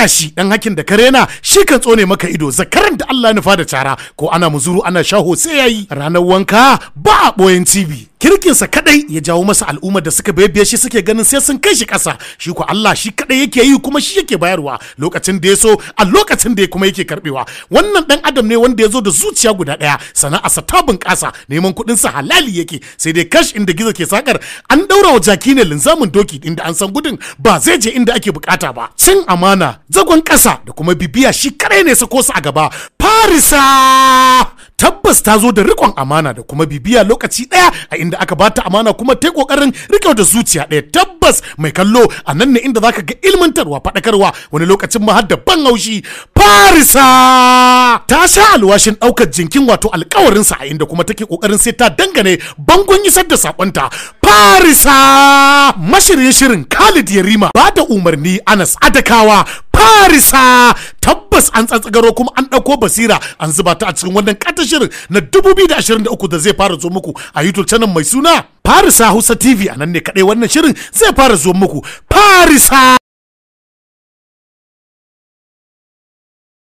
leƙa shi dan hakin da karena shi kan tsone maka ido zakaran da Allah nufa da cara ko ana muzuru ana shaho sai yayi ranar wanka ba a boyen TV kirkinsa kadai ya jawo masa al'ummar da suka bebe shi suke ganin sai sun kai shi ƙasa shi ko Allah shi kadai yake yi kuma shi yake bayarwa lokacin da ya so a lokacin da ya kuma yake karbewa wannan dan adam ne wanda ya zo da zuciya guda daya sana'arsa ta bunƙasa neman kuɗin sa halali yake sai dai kash inda gizo ke sakar an daura wa jaki ne linzamin doki inda an san gudun ba zai je inda ake bukata ba cin amana zagon ƙasa da kuma bibiya shi kadai ne sako su a gaba Farisa tabbas ta zo da rikon amana da kuma bibiya lokaci daya a inda aka bata amana kuma ta kokarin rike da zuciya daya tabbas mai kallo a nan ne inda zaka ga ilmantarwa fadakarwa wani lokacin ma har da ban haushi Farisa ta sha alwashin daukar jinkin wato alƙawarin sa a inda kuma take kokarin sai ta dangane bangon isar da sakonta Farisa mashirin shirin Khalid Yarima ba da umarni Anas Adakawa Farisa tabbas an tsatsagaro kuma an dauko basira an zuba ta a cikin wannan katon shirin na 2023 da zai fara zo muku a YouTube channel mai suna Farisa Hausa TV anan ne kadai wannan shirin zai fara zo muku Farisa